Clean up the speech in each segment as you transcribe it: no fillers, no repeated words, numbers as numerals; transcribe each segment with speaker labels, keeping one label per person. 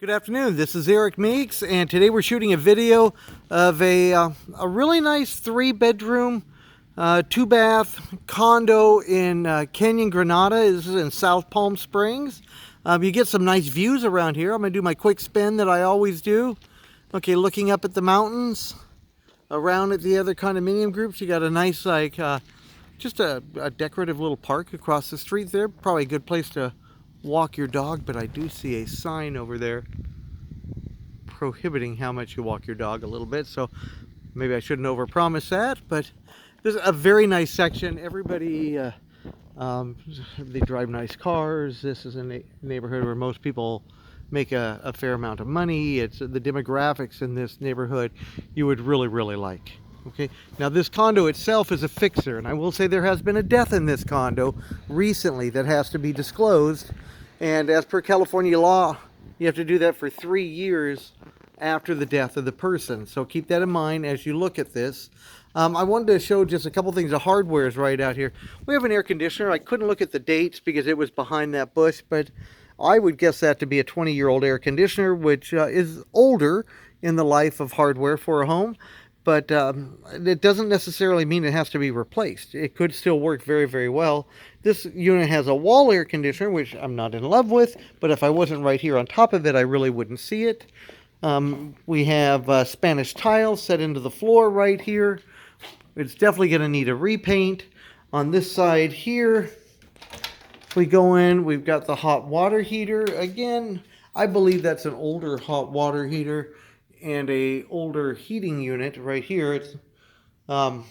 Speaker 1: Good afternoon, this is Eric Meeks, and today we're shooting a video of a really nice 3-bedroom, 2-bath condo in Canyon, Granada. This is in South Palm Springs. You get some nice views around here. I'm going to do my quick spin that I always do. Okay, looking up at the mountains, around at the other condominium groups, you got a nice, just a decorative little park across the street there. Probably a good place to walk your dog, but I do see a sign over there prohibiting how much you walk your dog a little bit, so maybe I shouldn't overpromise that. But there's a very nice section. Everybody they drive nice cars. This is a neighborhood where most people make a fair amount of money. It's the demographics in this neighborhood you would really like. Okay, now this condo itself is a fixer, and I will say there has been a death in this condo recently that has to be disclosed, and as per California law, you have to do that for 3 years after the death of the person. So keep that in mind as you look at this. I wanted to show just a couple things. The hardware is right out here. We have an air conditioner. I couldn't look at the dates because it was behind that bush, but I would guess that to be a 20-year-old air conditioner, which is older in the life of hardware for a home. But it doesn't necessarily mean it has to be replaced. It could still work very well. This unit has a wall air conditioner, which I'm not in love with, but if I wasn't right here on top of it, I really wouldn't see it. We have Spanish tile set into the floor right here. It's definitely going to need a repaint. On this side here, if we go in, we've got the hot water heater. Again, I believe that's an older hot water heater and a older heating unit right here. It's but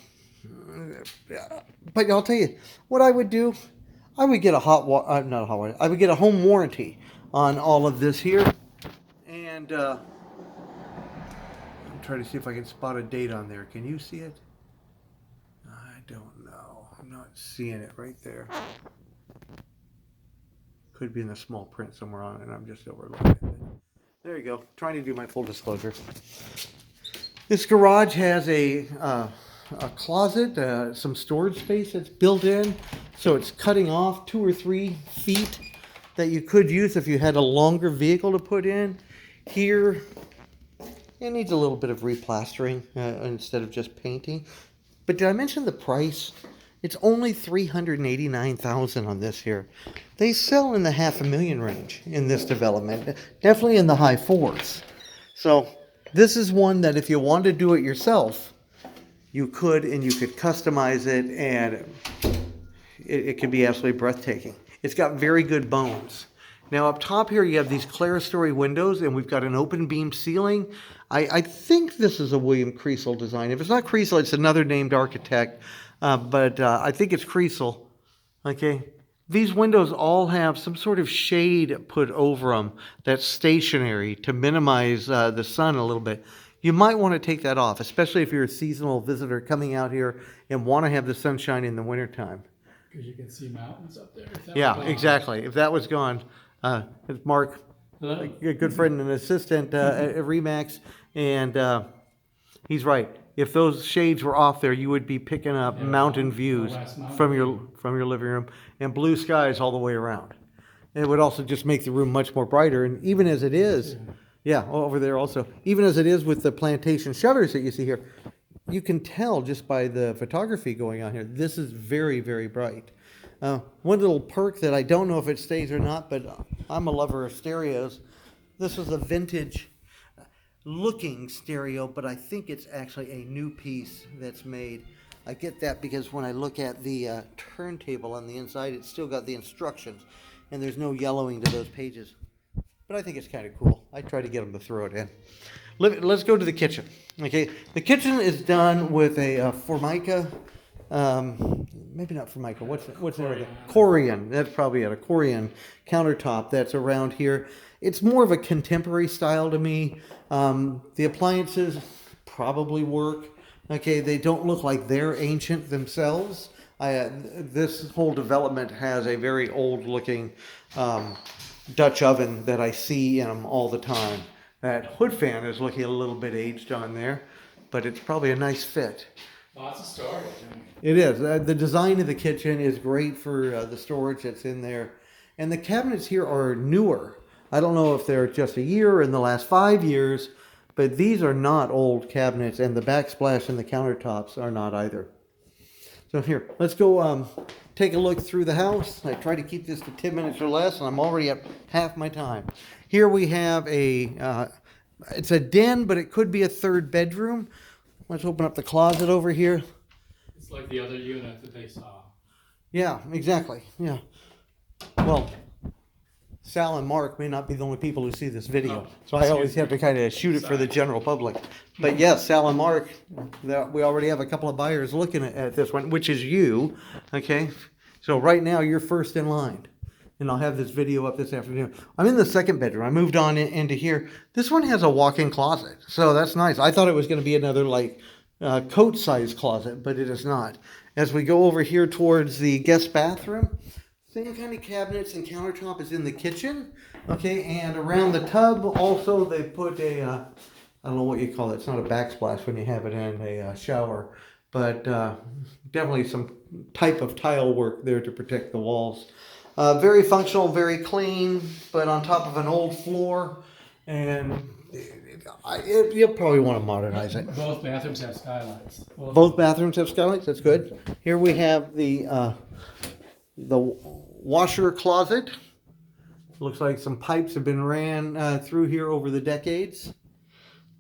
Speaker 1: I'll tell you what I would do. I would get a not a hot water. I would get a home warranty on all of this here, and I'm trying to see if I can spot a date on there. Can you see it? I don't know. I'm not seeing it right there. Could be in the small print somewhere on it, and I'm just overlooking it. There you go. Trying to do my full disclosure. This garage has a closet, some storage space that's built in, so it's cutting off 2 or 3 feet that you could use if you had a longer vehicle to put in. Here, it needs a little bit of replastering instead of just painting. But did I mention the price? It's only $389,000 on this here. They sell in the $500,000 range in this development, definitely in the high 4s. So this is one that if you want to do it yourself, you could, and you could customize it, and it can be absolutely breathtaking. It's got very good bones. Now up top here you have these Clerestory windows, and we've got an open beam ceiling. I think this is a William Kriesel design. If it's not Kriesel, it's another named architect. But I think it's Kriesel. Okay, these windows all have some sort of shade put over them that's stationary to minimize the sun a little bit. You might want to take that off, especially if you're a seasonal visitor coming out here and want to have the sunshine in the wintertime.
Speaker 2: Because you can see mountains up there.
Speaker 1: Yeah, exactly. If that was gone, it's Mark,
Speaker 2: Hello.
Speaker 1: a good friend and assistant at Remax, and he's right. If those shades were off there, you would be picking up mountain views from your living room and blue skies all the way around. And it would also just make the room much more brighter. And even as it is, yeah, over there also, even as it is with the plantation shutters that you see here, you can tell just by the photography going on here, this is very bright. One little perk that I don't know if it stays or not, but I'm a lover of stereos. This is a vintage looking stereo, but I think it's actually a new piece that's made. I get that because when I look at the turntable on the inside, it's still got the instructions, and there's no yellowing to those pages. But I think it's kind of cool. I try to get them to throw it in. Let's go to the kitchen. Okay, the kitchen is done with a Formica, maybe not Formica. What's there? Corian. That's probably a Corian countertop that's around here. It's more of a contemporary style to me. The appliances probably work. Okay, they don't look like they're ancient themselves. This whole development has a very old-looking Dutch oven that I see in them all the time. That hood fan is looking a little bit aged on there, but it's probably a nice fit.
Speaker 2: Lots of storage.
Speaker 1: It is. The design of the kitchen is great for the storage that's in there. And the cabinets here are newer. I don't know if they're just a year or in the last 5 years, but these are not old cabinets, and the backsplash and the countertops are not either. So here, let's go take a look through the house. I try to keep this to 10 minutes or less, and I'm already at half my time. Here we have it's a den, but it could be a third bedroom. Let's open up the closet over here.
Speaker 2: It's like the other unit that they saw.
Speaker 1: Yeah, exactly. Yeah. Well, Sal and Mark may not be the only people who see this video, so I always have to kind of shoot it for the general public. But yes, Sal and Mark, we already have a couple of buyers looking at this one, which is you. Okay, so right now you're first in line, and I'll have this video up this afternoon. I'm in the second bedroom. I moved on into here. This one has a walk-in closet, so that's nice. I thought it was going to be another coat-sized closet, but it is not. As we go over here towards the guest bathroom, same kind of cabinets and countertop as in the kitchen. Okay, and around the tub also they put a, I don't know what you call it. It's not a backsplash when you have it in a shower, but definitely some type of tile work there to protect the walls. Very functional, very clean, but on top of an old floor, and you'll probably want to modernize it.
Speaker 2: Both bathrooms have skylights.
Speaker 1: Both bathrooms have skylights. That's good. Here we have the washer closet. Looks like some pipes have been ran through here over the decades.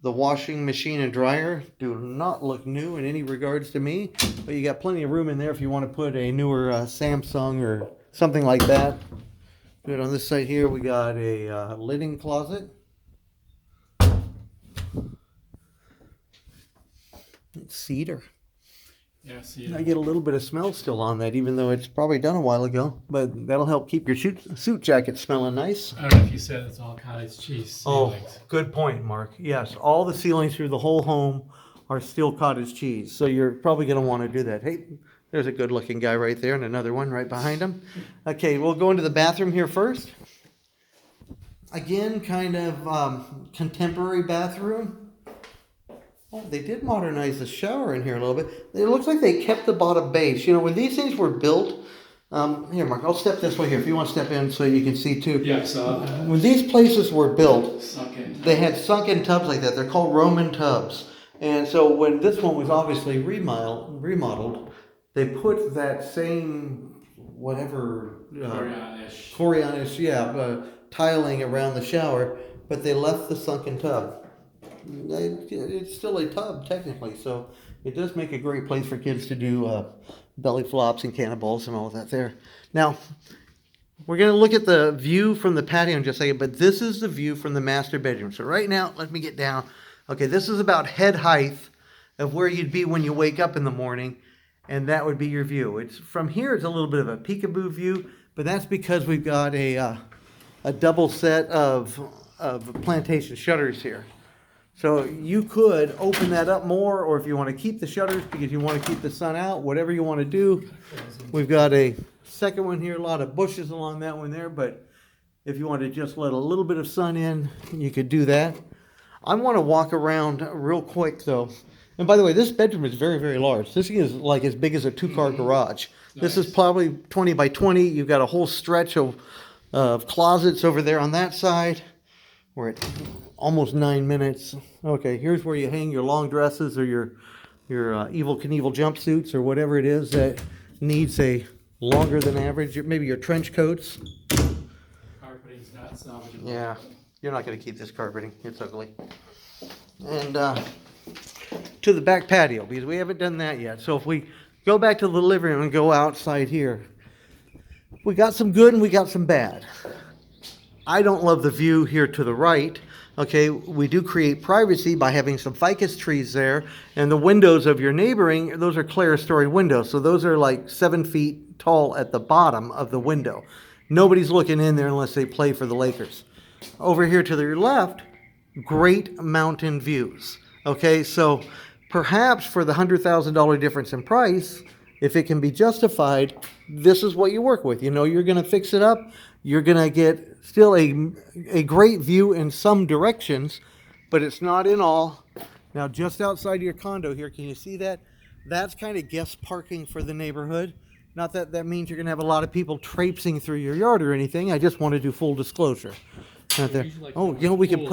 Speaker 1: The washing machine and dryer do not look new in any regards to me, but you got plenty of room in there if you want to put a newer Samsung or something like that. Good. On this side here we got a linen closet. It's cedar.
Speaker 2: Yeah, see.
Speaker 1: I get a little bit of smell still on that, even though it's probably done a while ago. But that'll help keep your suit jacket smelling nice.
Speaker 2: I don't know if you said it's all cottage cheese ceilings.
Speaker 1: Oh, good point, Mark. Yes, all the ceilings through the whole home are still cottage cheese. So you're probably going to want to do that. Hey, there's a good-looking guy right there, and another one right behind him. Okay, we'll go into the bathroom here first. Again, kind of contemporary bathroom. Oh, they did modernize the shower in here a little bit. It looks like they kept the bottom base. You know, when these things were built, here, Mark, I'll step this way here if you want to step in so you can see too.
Speaker 2: Yeah, so
Speaker 1: when these places were built,
Speaker 2: sunken.
Speaker 1: they had sunken tubs like that. They're called Roman tubs. And so when this one was obviously remodeled, they put that same, whatever, Corianish, tiling around the shower, but they left the sunken tub. It's still a tub technically, so it does make a great place for kids to do belly flops and cannonballs and all of that there. Now, we're going to look at the view from the patio in just a second, but this is the view from the master bedroom. So right now, let me get down. Okay, this is about head height of where you'd be when you wake up in the morning, and that would be your view. It's from here, it's a little bit of a peekaboo view, but that's because we've got a double set of plantation shutters here. So you could open that up more, or if you want to keep the shutters because you want to keep the sun out, whatever you want to do. We've got a second one here, a lot of bushes along that one there, but if you want to just let a little bit of sun in, you could do that. I want to walk around real quick though. And by the way, this bedroom is very, very large. This is like as big as a two-car garage. Nice. This is probably 20 by 20. You've got a whole stretch of closets over there on that side. We're at almost 9 minutes. Okay, here's where you hang your long dresses or your Evel Knievel jumpsuits or whatever it is that needs a longer than average, maybe your trench coats.
Speaker 2: Carpeting's not salvageable.
Speaker 1: Yeah, you're not going to keep this carpeting. It's ugly. And to the back patio, because we haven't done that yet. So if we go back to the living room and go outside here, we got some good and we got some bad. I don't love the view here to the right. Okay, we do create privacy by having some ficus trees there, and the windows of your neighboring, those are Clerestory windows. So those are like 7 feet tall at the bottom of the window. Nobody's looking in there unless they play for the Lakers. Over here to your left, great mountain views. Okay, so perhaps for the $100,000 difference in price, if it can be justified, this is what you work with. You know you're going to fix it up. You're going to get still a great view in some directions, but it's not in all. Now, just outside your condo here, can you see that? That's kind of guest parking for the neighborhood. Not that that means you're going to have a lot of people traipsing through your yard or anything. I just want to do full disclosure. Not there.
Speaker 2: Usually like
Speaker 1: Oh, you know, we could
Speaker 2: full